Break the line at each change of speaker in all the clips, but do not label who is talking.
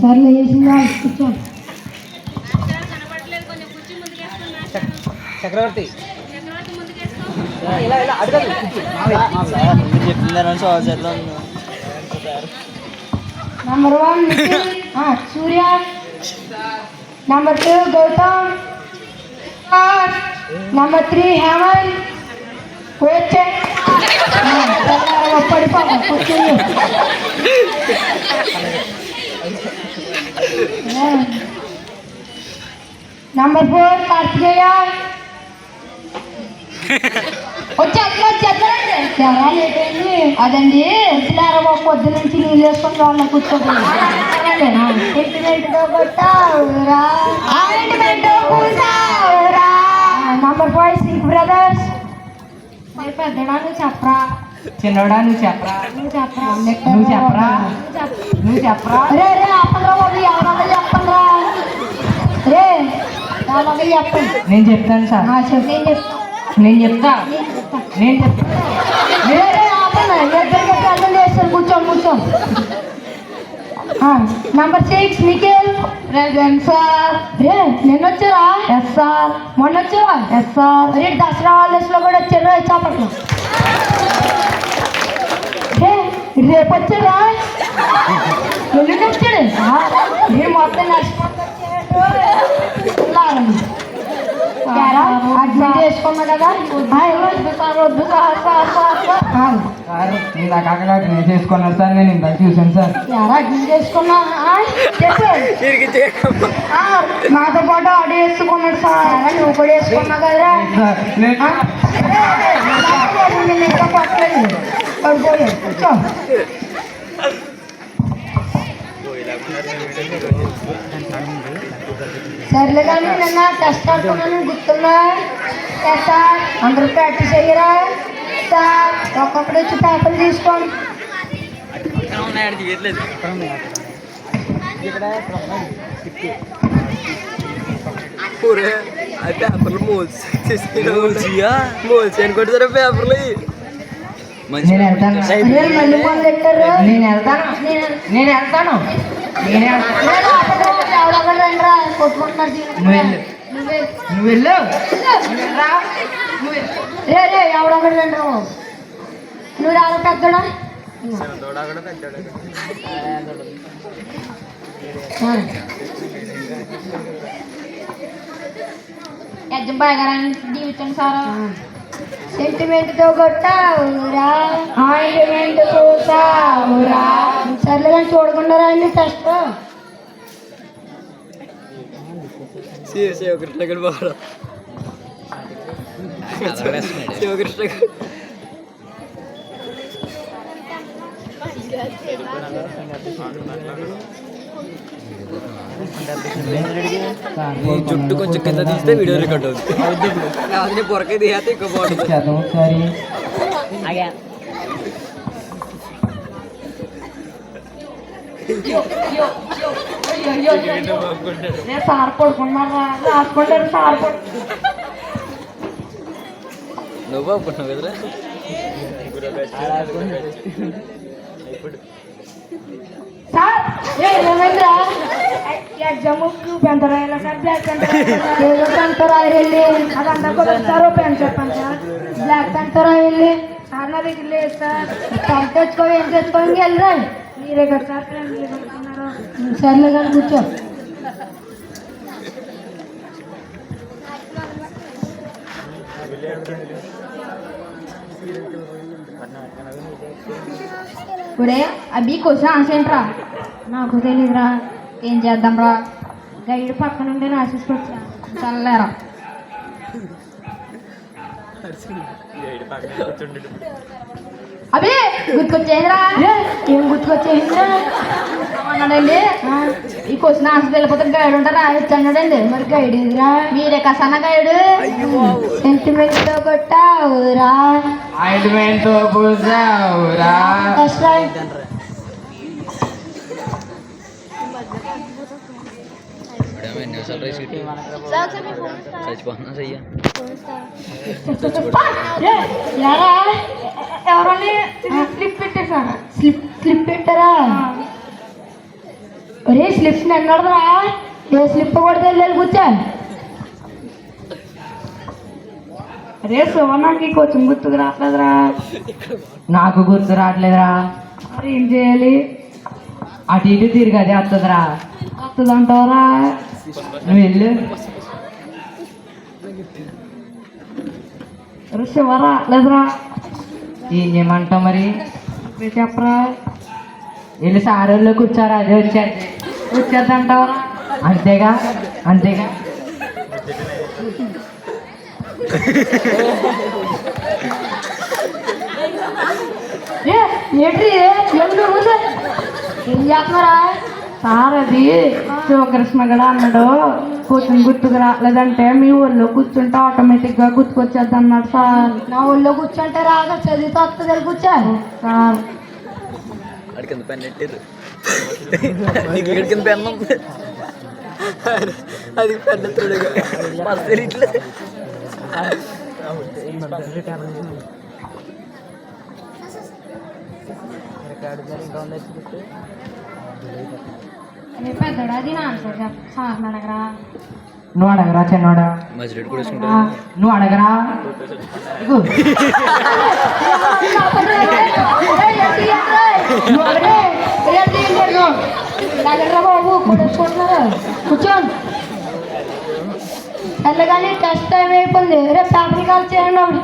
సర్లే వేసిందా కూర్చో.
Chakravarthi
number 1 Nikhil, Surya. Number 2 Gautam, number 3 Hemanth. వచ్చే పడిపోతా కూర్చొని. నంబర్ 4 కార్తికేయ. అదండి వచ్చినారా పొద్దు నుంచి నీళ్ళు వేసుకొని వాళ్ళ కూర్చోండి. Number 5 sync brothers. పెద్దడా నువ్వు చెప్పరా,
చిన్నోడా నువ్వు చెప్పరా,
నువ్వు చెప్పరా,
నువ్వు చెప్పరా, నువ్వు చెప్పరా.
రే రే అప్పండ్రా బాబు, ఎవరన్నా చెప్పండ్రా. రే ఎవరన్నా చెప్పండి.
నేను చెప్తాను సార్,
చెప్పు.
నేను చెప్తా, నేను చెప్తా.
రే రే ఆపండి, ఇద్దరికి అర్థం చేస్తారు. కూర్చో. నంబర్ 6 నిఖిల్. Present sir. రే నిన్న వచ్చారా? Yes sir. మొన్న వచ్చారా? Yes sir. రే దసరా హాలిడేస్ లో కూడా వచ్చారా? చాపట్ల. రేపు వచ్చారా? ఎల్లుండి వచ్చాడు. నేను మొత్తం అడ్మిట్ చేసుకున్నా కదా. వద్దు సార్.
ఇందాక అక్కడ నేను చేసుకున్నాను సార్, నేను ఇందాక చూసాను సార్.
అడ్మిట్ చేసుకున్నా నాతో పాటు ఆడి వేసుకున్నాడు సార్. నువ్వు కూడా వేసుకున్నా కదరా. ఇంకా పట్టలేదు. కూర్చో. సర్లే కానీ నిన్న టెస్ట్ ఆడుకున్నాను గుర్తున్నా సార్. అందరూ ప్రాక్టీస్ అయ్యారా సార్? ఒక్కొక్కటి వచ్చి పేపర్లు తీసుకోండి.
పేపర్లు మోల్చి అనుకుంటారా పేపర్లు.
నేను వెళ్తాను,
మళ్ళీ మొదలు పెట్టారు.
నేను వెళ్తాను, నేను వెళ్తాను.
కొట్టుకుంటున్నారు.
నువ్వు వెళ్ళు.
రే రే ఎవడొకటి రండి రా. నువ్వు రాదు పెద్దడా. ఎగ్జామ్ బాగా జీవితం సారా. సెంటిమెంట్ తో కొట్టావురా, ఆయింట్మెంట్ చూసావురా. సర్లే కానీ చూడకుండా రండి టెస్ట్.
శివకృష్ణ గడు బాగా శివకృష్ణ జుట్టు కొంచెం కింద తీస్తే వీడియో రికార్డ్ అవుతుంది. పొరకే తీస్తే ఎక్కువ బాగుంటుంది.
ఒకసారి
సార్ పడుకున్నారా? రాసుకుంటారు సార్.
నువ్వు బాగుంటున్నావు కదరా.
సార్ ఏమైందిరా? ఎగ్జామ్ పెంత రాయాలి సార్. బ్లాక్ ఏదో పెంత రాయాలి. అదంతా కూడా సార్ పెన్ చెప్పండి సార్. బ్లాక్ పెంత రాయాలి సార్. నా దగ్గర లేదు సార్. పెన్ తెచ్చుకో, ఏం తెచ్చుకో ఇంక వెళ్ళరా. మీరే కదా సార్ ఫ్రెండ్లీ కొడుతున్నారు. సర్లే కానీ కూర్చో. ఇప్పుడే అవి క్వశ్చన్ ఆన్సర్ ఏంట్రా? నాకు తెలియదురా. ఏం చేద్దాం రా? గైడ్ పక్కన ఉండే రాసేసుకొచ్చా. చల్లేరా. అవి గుర్తుకొచ్చేదిరా. ఏం గుర్తుకొచ్చేసిందిరా అన్నాడండి. ఈ క్వశ్చన్ ఆన్సర్ వెళ్ళిపోతే గైడ్ ఉంటారా అన్నాడండి. మరి గైడ్ ఏదిరా? మీరే కసన్న గైడ్. సెంటిమెంట్ తో కొట్టావురా,
ఆయింట్మెంట్ తో పూసావురా.
ఎవరని స్లిప్ పెట్టారా? స్లిప్ పెట్టారా? ఒరే స్లిప్ ఎన్నడరా ఏ స్లిప్ కూడా తెలియదు కూర్చో అరే సువర్ణకి కొంచెం గుర్తుకు రావట్లేదురా
నాకు గుర్తు రావట్లేదురా
మరి ఏం చేయాలి
అటు ఇటు తిరిగి అదే వస్తుందిరా
వస్తుందంటావరా
నువ్వు వెళ్ళు
అరే శివ రావట్లేదురా
ఏం చేయమంటావు మరి
మీరు చెప్పరా
వెళ్ళి సారోళ్ళు కూర్చోరా అదే వచ్చేది
వచ్చేద్దంటావరా
అంతేగా అంతేగా
ఏంటి ఏం చేస్తున్నారా సార్ అది శివకృష్ణ గడ అన్నాడు కొంచెం గుర్తుకు రాలేదంటే మీ ఊళ్ళో కూర్చుంటే ఆటోమేటిక్గా గుర్తుకొచ్చేద్ది అన్నాడు సార్ నా ఊళ్ళో కూర్చుంటే రాగా చదివితే వస్తుంది కూర్చోరు సార్
కింద పెన్ పెట్టారు కింద పెన్ ఉంది అది పెన్ ఇట్లా
పెద్దడా అది నా ఆన్సర్ సార్ అడగరా
నువ్వు అడగరా చిన్నోడా
మజిరెడ్ కూడా వేసుకుంటా
నువ్వు అడగరా ఇగో.
బాబు కూర్చోండి వెళ్ళగానే టెస్ట్ టైం అయిపోయింది రేపు పేపర్ కాల్ చేయండి అప్పుడు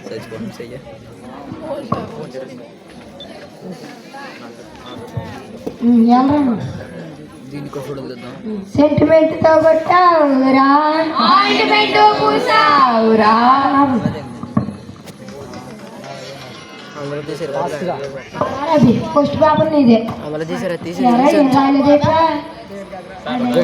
చచ్చిపోవడం చెయ్య దీనికి ఫోటో తెద్దాం
సెంటిమెంట్ తో కొట్టావురా పూసావురా
అందులో తీసారు
అది ఫస్ట్ పేపర్ నీదే
అందులో తీసారా
ఎరా ఏం రాయలేదేట్రా
తీసి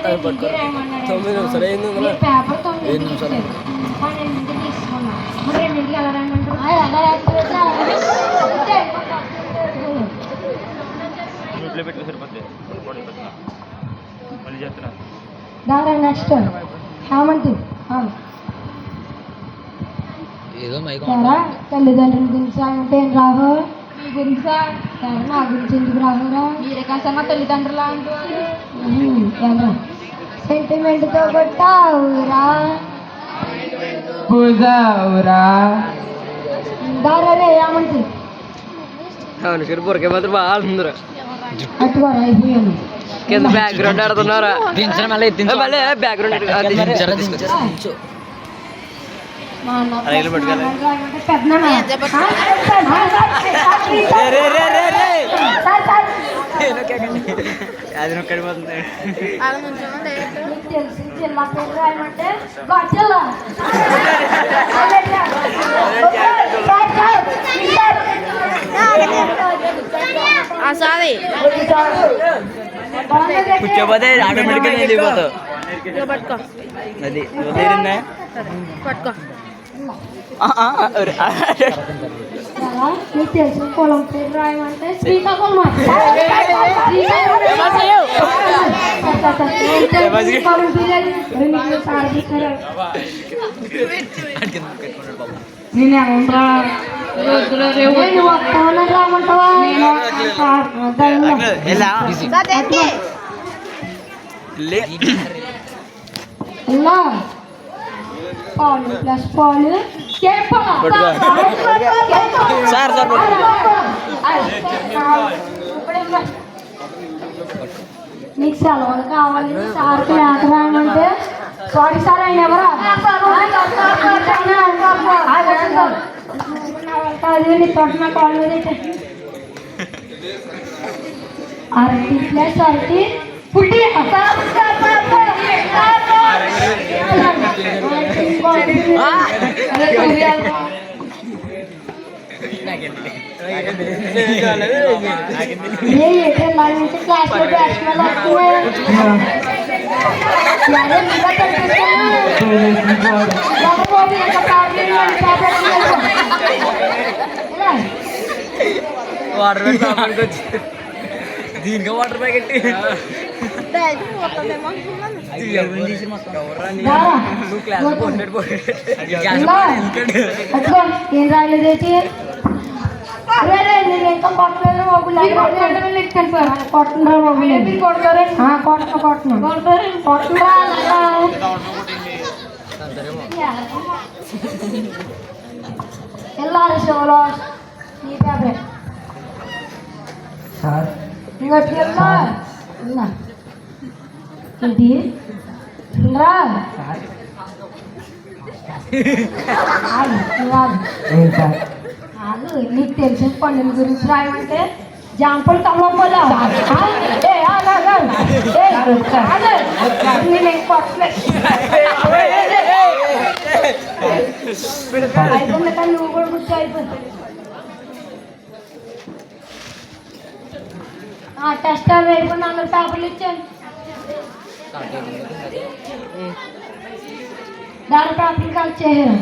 పేపర్లో
తొమ్మిది నిమిషాలు అయింది
పేపర్ 9 నిమిషాలు 12 తీసుకున్నా మరి 2 ఎలా దారా నెక్స్ట్ హేమంతి
ఏదో మైక్
ఎరా తల్లిదండ్రుల గురించి అంటే ఏం రావు మీ గురించా నా గురించి ఎందుకు రావురా మీరే కాసమ్మా తల్లిదండ్రులు అంటారు ఎలా సెంటిమెంట్తో కొట్టావురా
పూజావురా
దారా రే హేమంతి
అనుష్కర్ పొరకే మాత్రం బాగా అందరూ
అట్టుకోరా అయిపోయాను
కింద బ్యాక్గ్రౌండ్ ఆడుతున్నారా మళ్ళీ బ్యాక్గ్రౌండ్
మా అన్న
రైలు పట్టుకెళ్ళి.
పెద్దనా
అది నొక్కడి పోతుంది
నీకు తెలిసి జిల్లా పేరు రాయమంటే జిల్లా
కూర్చోపోతే ఆటోమేటిక్గా వెళ్ళిపోతావు అది వదిలిందా
నీకు తెలిసిన పొలం పేరు రాయమంటే శ్రీకాకుళం నేనేమంటా వస్తామని రామంటావా ఇలా పాలు ప్లస్ పాలు
సార్
నీకు సెలవులు కావాలి సార్కి లేక రాయమంటే సారీ సార్ ఆయన ఎవరా అది నీ తొట్టిన కాల్ మీద అరటి ప్లస్ అరటి పుట్టి క్లాస్ లో బ్యాట్స్మెన్
వాటర్ ప్యాకెట్ వచ్చి దీనికి వాటర్ ప్యాకెట్ నువ్వు క్లాస్
ఏం రాయలేదేంటి ఇంకా కొట్టలేదు బాబు ఇచ్చాను సార్ కొట్టండి బాబు మీరు కొడతారండి కొట్టరా వెళ్ళాలి షోలో నీ పేపరే
సార్
ఇంకోటి వెళ్ళా ఏంటి రా
సార్
ఆగు
ఏంటి సార్
నీకు తెలిసిన పండుగ గురించి రాయమంటే జాంపల్ తమ్మపోలే నేను కొట్టలేదు అయిపోయింది కానీ నువ్వు కూడా గుర్తు అయిపోతుంది టెస్ట్ అవి అయిపోయింది అందరు పేపర్లు ఇచ్చాను దాని పేపర్లు కలిసి చేశారు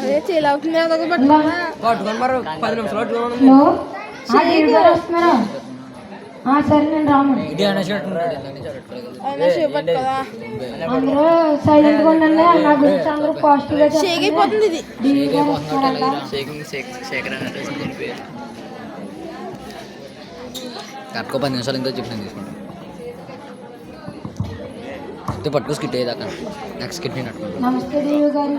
అదే చేయలేవుతుంది అదొక
పట్టుకొని మరి 10 నిమిషాలు పట్టుకొని
హలో వస్తున్నారా సరే నేను రాను
అయినా చేపట్టు కదా
అందరూ సైలెంట్గా ఉండండి నా గురించి అందరూ పాజిటివ్గా
షేక్ అయిపోతుంది ఇది
డీవీ గారు వస్తున్నారంట
కట్టుకో 10 నిమిషాలు ఇంకా చెప్పిన తీసుకుంటాం పట్టుకో స్కిట్ అయ్యేదాకా నెక్స్ట్ స్కిట్ నేను అట్టుకుంటాను.
నమస్తే డీవీ గారు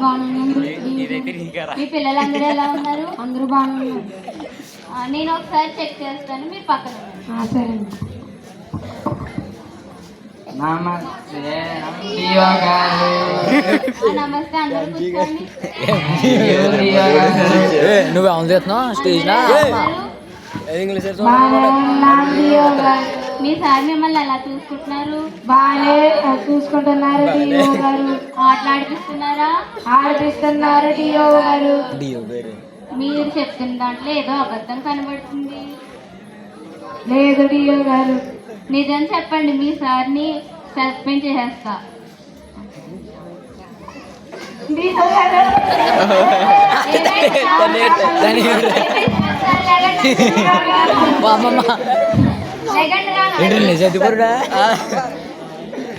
బాగున్నాను
మీ పిల్లలందరూ ఎలా ఉన్నారు?
అందరూ బాగున్నారు
నేను ఒకసారి చెక్ చేస్తాను, మీరు పక్కన ఉండండి.
సరే అండి
నమస్తే డియో గారు
నమస్తే, అందరూ కూర్చోండి.
డియో గారు
నువ్వు అవును చేస్తున్నావు స్టేజ్
బాగానే ఉన్నాను డియో గారు
మీ సార్ మిమ్మల్ని ఎలా చూసుకుంటున్నారు?
బాగానే చూసుకుంటున్నారు డియో గారు
ఆటలాడిపిస్తున్నారా?
ఆడిపిస్తున్నారు డియో గారు
మీరు చెప్తున్న దాంట్లో ఏదో అబద్ధం కనబడుతుంది.
లేదు డియో గారు
నిజం చెప్పండి, మీ సార్ని సస్పెండ్ చేసేస్తా.
డియో గారు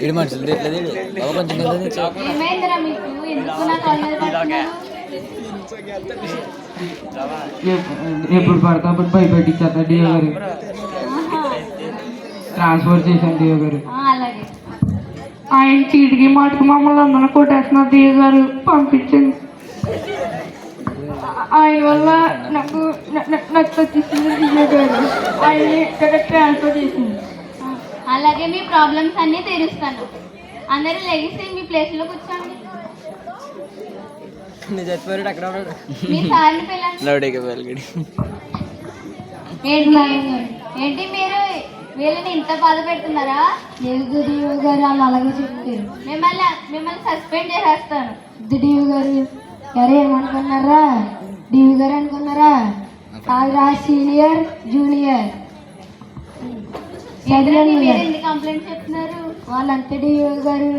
ఇడు మనుషులు తిట్టలేదు కొంచెం
ఏమైందిరా మీకు? ఎందుకు నా కాల్ మీద పడుతున్నారు?
ఎప్పుడు పడతా అప్పుడు భయపెట్టించేస్తా డియో గారు ట్రాన్స్ఫర్ చేశాను డియో గారు
అలాగే.
ఆయన చీటికి మాటకి మమ్మల్ని అందరూ కొట్టేస్తున్నారు డియో గారు పంపించండి ఆయన వల్ల నాకు వచ్చేసింది డియో గారు ఆయన ఇక్కడ ట్రాన్స్ఫర్ చేసింది
అలాగే మీ ప్రాబ్లమ్స్ అన్నీ తీరుస్తాను. అందరూ లెగిసి మీ ప్లేస్లో కూర్చోండి.
చచ్చిపోయాడు అక్కడ
మీ సార్ని పిల్లండి. ఏంటి మీరు వీళ్ళని ఇంత బాధ పెడుతున్నారా?
లేదు డియో గారు వాళ్ళు అలాగే చెప్తారు
మిమ్మల్ని సస్పెండ్ చేసేస్తాను.
డియో గారు ఎవరు ఏమనుకున్నారా డియో గారు అనుకున్నారా కాదురా సీనియర్ జూనియర్
ఏంటండి మీరు ఎన్ని కంప్లైంట్స్ చెప్తున్నారు?
వాళ్ళంతే డియో గారు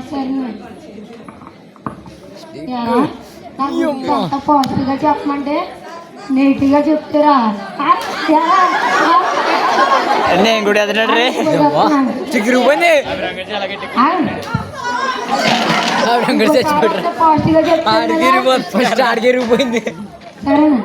సరే అంత పాజిటివ్గా చెప్పమంటే నెగిటివ్గా చెప్తారా
నేను కూడా ఎదురాడు రే చిగురు పోయింది
పాజిటివ్గా చెప్తారా
ఆడికి పోయింది
సరేనా